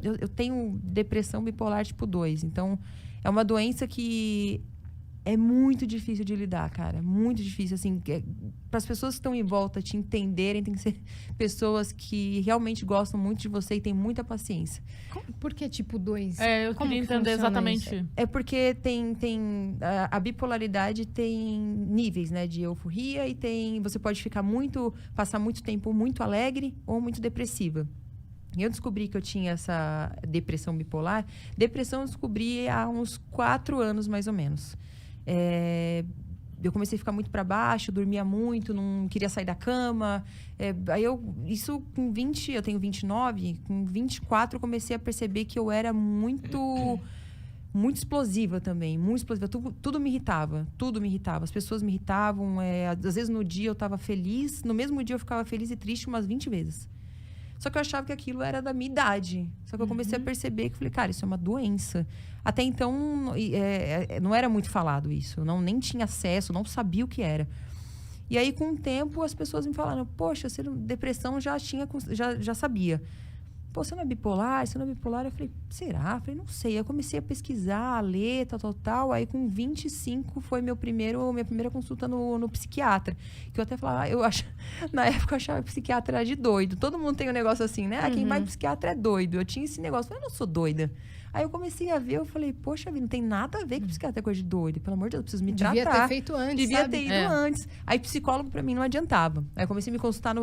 Eu tenho depressão bipolar tipo 2. Então, é uma doença que é muito difícil de lidar, cara. Muito difícil, assim. Para as pessoas que estão em volta te entenderem, tem que ser pessoas que realmente gostam muito de você e têm muita paciência. Por que tipo 2? Eu Como queria que entender funciona exatamente. isso? É porque a bipolaridade tem níveis, né, de euforia e você pode passar muito tempo muito alegre ou muito depressiva. Eu descobri que eu tinha essa depressão bipolar. Depressão eu descobri há uns 4 anos, mais ou menos. Eu comecei a ficar muito para baixo, dormia muito, não queria sair da cama. Isso com 20, eu tenho 29, com 24 eu comecei a perceber que eu era muito explosiva também, muito explosiva. Tudo me irritava, tudo me irritava. As pessoas me irritavam. Às vezes no dia eu estava feliz, no mesmo dia eu ficava feliz e triste umas 20 vezes. Só que eu achava que aquilo era da minha idade. Só que eu comecei a perceber que falei, cara, isso é uma doença. Até então, não era muito falado isso. Eu nem tinha acesso, não sabia o que era. E aí, com o tempo, as pessoas me falaram, poxa, depressão já sabia. Pô, você não é bipolar? Você não é bipolar? Eu falei, será? Eu falei, não sei. Aí eu comecei a pesquisar, a ler, tal. Aí, com 25, foi minha primeira consulta no psiquiatra. Que eu até falava, na época eu achava que psiquiatra era de doido. Todo mundo tem um negócio assim, né? Quem vai pro psiquiatra é doido. Eu tinha esse negócio, eu não sou doida. Aí eu comecei a ver, eu falei, poxa vida, não tem nada a ver com psiquiatra, é coisa de doido. Pelo amor de Deus, eu preciso me tratar. Devia ter feito antes, Devia ter ido antes. Aí psicólogo pra mim não adiantava. Aí eu comecei a me consultar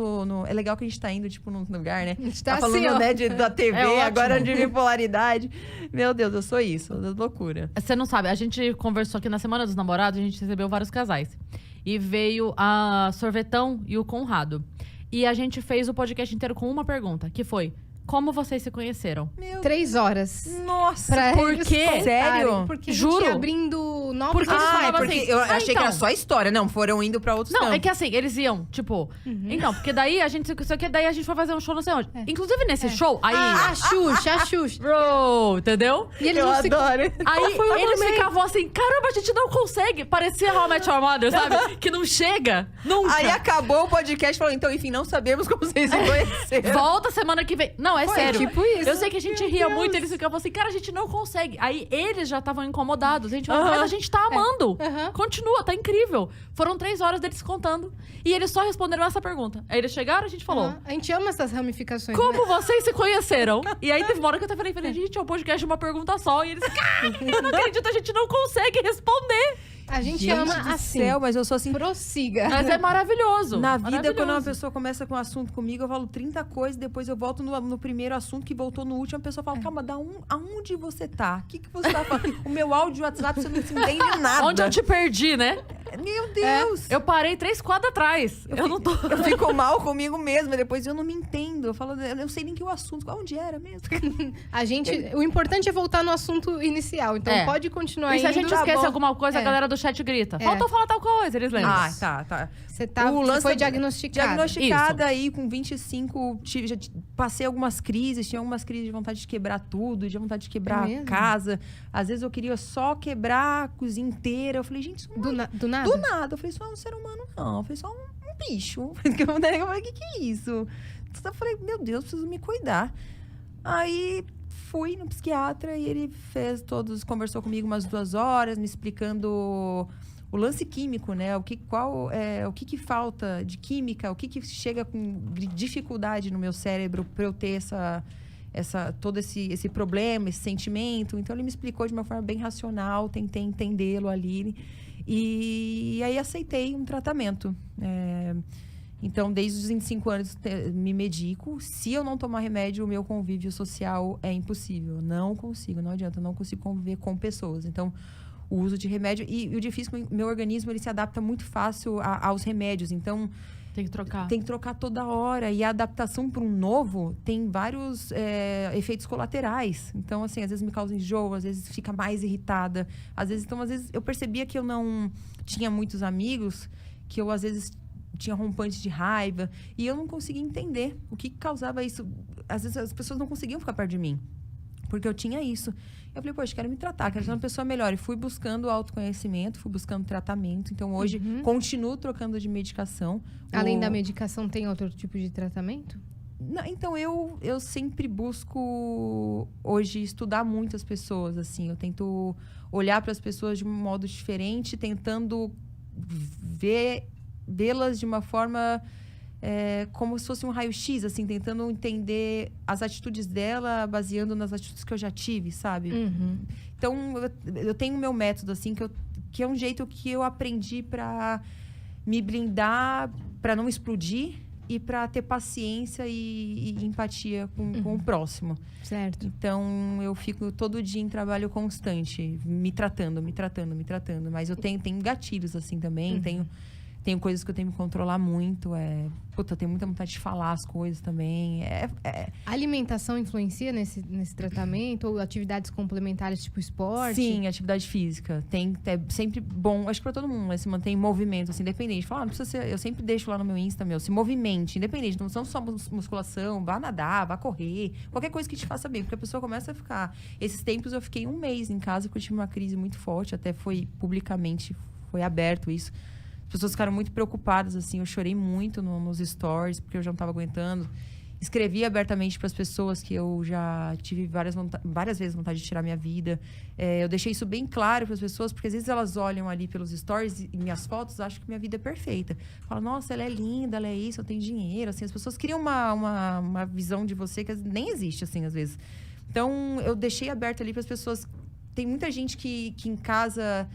é legal que a gente tá indo, tipo, num lugar, né? A gente tá falando, assim, né, da TV, agora ótimo. de bipolaridade. Meu Deus, eu sou isso, loucura. Você não sabe, a gente conversou aqui na Semana dos Namorados, a gente recebeu vários casais. E veio a Sorvetão e o Conrado. E a gente fez o podcast inteiro com uma pergunta, que foi: como vocês se conheceram? 3 horas. Nossa, por eles quê? contarem, Sério? Porque Juro. a gente ia abrindo novos Porque eles assuntos. falavam porque assim, eu achei que então. era só história. Não, foram indo pra outros Não, campos. é que assim, eles iam, tipo... Então, porque daí a gente... daí a gente foi fazer um show não sei onde. Inclusive, nesse show, aí... A Xuxa. Bro, entendeu? E eles Eu não se... adoro. Aí eles ficavam assim, caramba, a gente não consegue. Parecia How I Met Your Mother, sabe? Que não chega, nunca. Aí acabou o podcast, falou, então, enfim, não sabemos como vocês se conheceram. Volta semana que vem. Não, é Foi sério. tipo isso. Eu sei que a gente ria muito, eles ficavam assim, cara, a gente não consegue. Aí eles já estavam incomodados. A gente falou, mas a gente tá amando. Continua, tá incrível. Foram 3 horas deles contando. E eles só responderam essa pergunta. Aí eles chegaram, a gente falou, A gente ama essas ramificações, como né? vocês se conheceram? E aí teve uma hora que eu até falei, gente, é um podcast de uma pergunta só. E eles, cara, eu não acredito, a gente não consegue responder. A gente Gente ama do assim. céu, mas eu sou assim... Prossiga. Mas é maravilhoso. Na vida, maravilhoso. quando uma pessoa começa com um assunto comigo, eu falo 30 coisas, depois eu volto no primeiro assunto que voltou no último, a pessoa fala, calma, aonde você tá? O que você tá falando? O meu áudio WhatsApp, você não se entende nada. Onde eu te perdi, né? Meu Deus! Eu parei 3 quadros atrás. Eu não tô... Eu fico mal comigo mesma, depois eu não me entendo. Eu falo, eu não sei nem que o assunto, onde era mesmo? O importante é voltar no assunto inicial. Então pode continuar E se a indo. gente tá esquece bom. alguma coisa, a galera do chat grita. Faltou falar tal coisa, eles lembram. Tá. Você O lance foi é- diagnosticada. Diagnosticada aí com 25, passei algumas crises, tinha algumas crises de vontade de quebrar tudo, de vontade de quebrar a mesmo? casa. Às vezes eu queria só quebrar a cozinha inteira. Eu falei, gente, isso não é Do nada? do nada. Eu falei, isso não é um ser humano, não. Eu falei, só um bicho. Eu falei, o que é isso? Eu falei, meu Deus, preciso me cuidar. Aí fui no psiquiatra e ele conversou comigo umas 2 horas, me explicando o lance químico, né? O que falta de química, o que chega com dificuldade no meu cérebro para eu ter todo esse problema, esse sentimento. Então, ele me explicou de uma forma bem racional, tentei entendê-lo ali. E aí, aceitei um tratamento. Então, desde os 25 anos, me medico. Se eu não tomar remédio, o meu convívio social é impossível. Não consigo, não adianta. Não consigo conviver com pessoas. Então, o uso de remédio... E o difícil, meu organismo, ele se adapta muito fácil aos remédios. Então... Tem que trocar. Tem que trocar toda hora. E a adaptação para um novo tem vários efeitos colaterais. Então, assim, às vezes me causa enjoo, às vezes fica mais irritada. Às vezes eu percebia que eu não tinha muitos amigos, que eu, às vezes, tinha rompantes de raiva. E eu não conseguia entender o que causava isso. Às vezes, as pessoas não conseguiam ficar perto de mim. Porque eu tinha isso. Eu falei, poxa, quero me tratar, quero ser uma pessoa melhor. E fui buscando autoconhecimento, fui buscando tratamento. Então, hoje, continuo trocando de medicação. Além da medicação, tem outro tipo de tratamento? Não, então, eu sempre busco, hoje, estudar muito as pessoas, assim. Eu tento olhar para as pessoas de um modo diferente, tentando vê-las de uma forma como se fosse um raio-x, assim, tentando entender as atitudes dela, baseando nas atitudes que eu já tive, sabe? Uhum. Então, eu tenho o meu método, assim, que é um jeito que eu aprendi para me blindar, para não explodir e para ter paciência e empatia com o próximo. Certo. Então, eu fico todo dia em trabalho constante, me tratando. Mas eu tenho gatilhos, assim, também. Tenho coisas que eu tenho que me controlar muito. Eu tenho muita vontade de falar as coisas também. A alimentação influencia nesse tratamento? Ou atividades complementares, tipo esporte? Sim, atividade física. É sempre bom, acho que pra todo mundo, né? Se manter em movimento, assim, independente. Não precisa ser, eu sempre deixo lá no meu Insta, se movimente, independente. Não são só musculação, vá nadar, vá correr. Qualquer coisa que te faça bem. Porque a pessoa começa a ficar... Esses tempos eu fiquei 1 mês em casa, porque eu tive uma crise muito forte. Até foi publicamente, foi aberto isso. As pessoas ficaram muito preocupadas, assim. Eu chorei muito nos stories, porque eu já não estava aguentando. Escrevi abertamente para as pessoas que eu já tive várias vezes vontade de tirar minha vida. Eu deixei isso bem claro para as pessoas, porque às vezes elas olham ali pelos stories e minhas fotos, acham que minha vida é perfeita. Falam, nossa, ela é linda, ela é isso, eu tenho dinheiro. Assim, as pessoas criam uma visão de você que nem existe, assim, às vezes. Então, eu deixei aberto ali para as pessoas. Tem muita gente que em casa...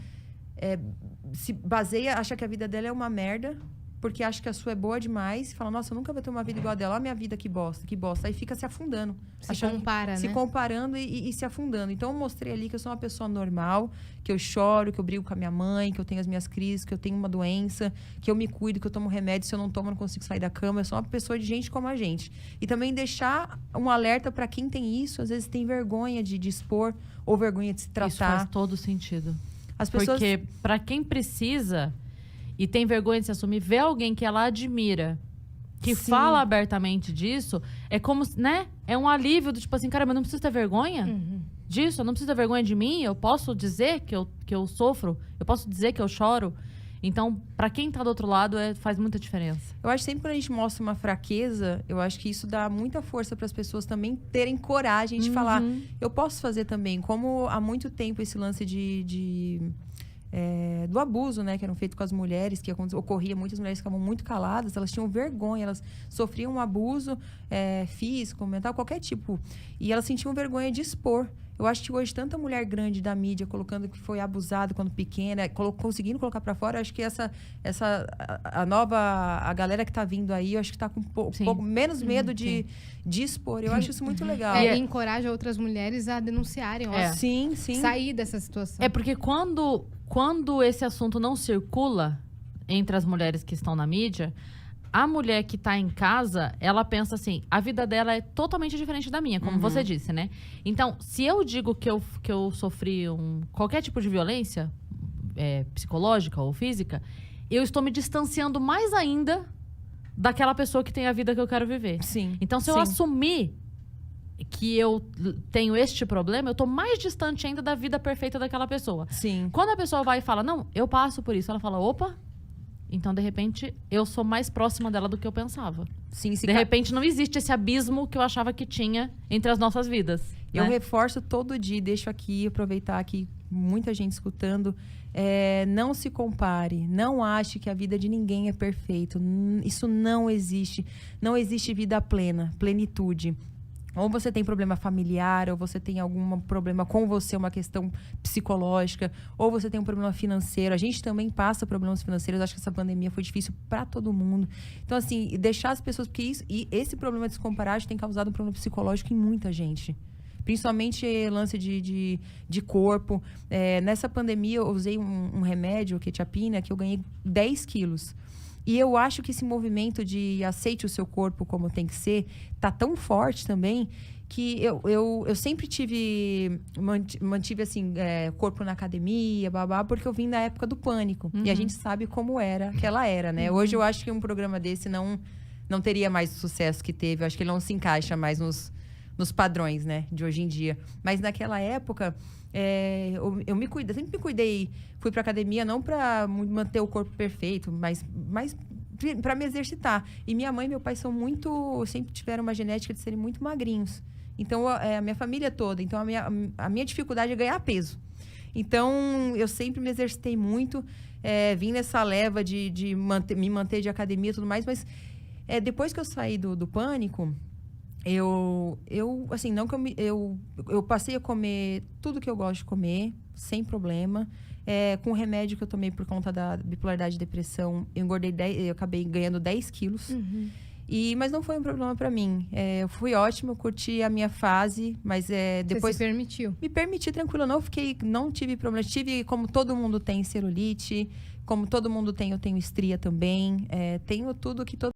se baseia, acha que a vida dela é uma merda, porque acha que a sua é boa demais, e fala, nossa, eu nunca vou ter uma vida igual a dela, olha a minha vida, que bosta. Aí fica se afundando. Se comparando e se afundando. Então, eu mostrei ali que eu sou uma pessoa normal, que eu choro, que eu brigo com a minha mãe, que eu tenho as minhas crises, que eu tenho uma doença, que eu me cuido, que eu tomo remédio, se eu não tomo, eu não consigo sair da cama. Eu sou uma pessoa de gente como a gente. E também deixar um alerta para quem tem isso, às vezes tem vergonha de expor, ou vergonha de se tratar. Isso faz todo sentido. As pessoas... Porque para quem precisa e tem vergonha de se assumir, ver alguém que ela admira, que fala abertamente disso, é como, né? É um alívio do tipo assim, cara, mas eu não preciso ter vergonha disso, eu não preciso ter vergonha de mim, eu posso dizer que eu sofro, eu posso dizer que eu choro. Então, para quem tá do outro lado, faz muita diferença. Eu acho que sempre quando a gente mostra uma fraqueza, eu acho que isso dá muita força para as pessoas também terem coragem de falar, eu posso fazer também. Como há muito tempo esse lance do abuso, né, que eram feitos com as mulheres, que ocorria, muitas mulheres ficavam muito caladas, elas tinham vergonha, elas sofriam um abuso físico, mental, qualquer tipo. E elas sentiam vergonha de expor. Eu acho que hoje tanta mulher grande da mídia colocando que foi abusada quando pequena, conseguindo colocar para fora, eu acho que a galera que tá vindo aí, eu acho que tá com um pouco menos medo de expor. Eu acho isso muito legal. E encoraja outras mulheres a denunciarem, sim. Sair dessa situação. É porque quando esse assunto não circula entre as mulheres que estão na mídia, a mulher que tá em casa, ela pensa assim, a vida dela é totalmente diferente da minha, como você disse, né? Então, se eu digo que eu sofri qualquer tipo de violência, psicológica ou física, eu estou me distanciando mais ainda daquela pessoa que tem a vida que eu quero viver. Sim. Então, se eu assumir que eu tenho este problema, eu tô mais distante ainda da vida perfeita daquela pessoa. Sim. Quando a pessoa vai e fala, não, eu passo por isso, ela fala, opa... Então, de repente, eu sou mais próxima dela do que eu pensava. Sim, de repente, não existe esse abismo que eu achava que tinha entre as nossas vidas. Eu reforço todo dia, deixo aqui, aproveitar aqui, muita gente escutando. Não se compare, não ache que a vida de ninguém é perfeita. Isso não existe. Não existe vida plena, plenitude. Ou você tem problema familiar, ou você tem algum problema com você, uma questão psicológica, ou você tem um problema financeiro. A gente também passa problemas financeiros. Acho que essa pandemia foi difícil para todo mundo. Então, assim, deixar as pessoas... Porque esse problema de se comparar tem causado um problema psicológico em muita gente. Principalmente lance de corpo. Nessa pandemia, eu usei um remédio, quetiapina, que eu ganhei 10 quilos. E eu acho que esse movimento de aceite o seu corpo como tem que ser, tá tão forte também, que eu sempre mantive assim, corpo na academia, porque eu vim da época do pânico. E a gente sabe como era aquela era, né? Hoje eu acho que um programa desse não teria mais o sucesso que teve. Eu acho que ele não se encaixa mais nos padrões, né, de hoje em dia. Mas naquela época... eu sempre me cuidei, fui pra academia não pra manter o corpo perfeito, mas para me exercitar. E minha mãe e meu pai sempre tiveram uma genética de serem muito magrinhos. Então, a minha família toda. Então, a minha dificuldade é ganhar peso. Então, eu sempre me exercitei muito. Vim nessa leva de me manter de academia e tudo mais. Mas, depois que eu saí do pânico, eu assim, não que eu passei a comer tudo que eu gosto de comer, sem problema. Com o remédio que eu tomei por conta da bipolaridade e depressão, eu engordei eu acabei ganhando 10 quilos. Uhum. Mas não foi um problema para mim. Eu fui ótima, eu curti a minha fase, mas depois... Você se permitiu? Me permiti, tranquilo. Não tive problema. Tive, como todo mundo tem, celulite. Como todo mundo tem, eu tenho estria também. Tenho tudo que todo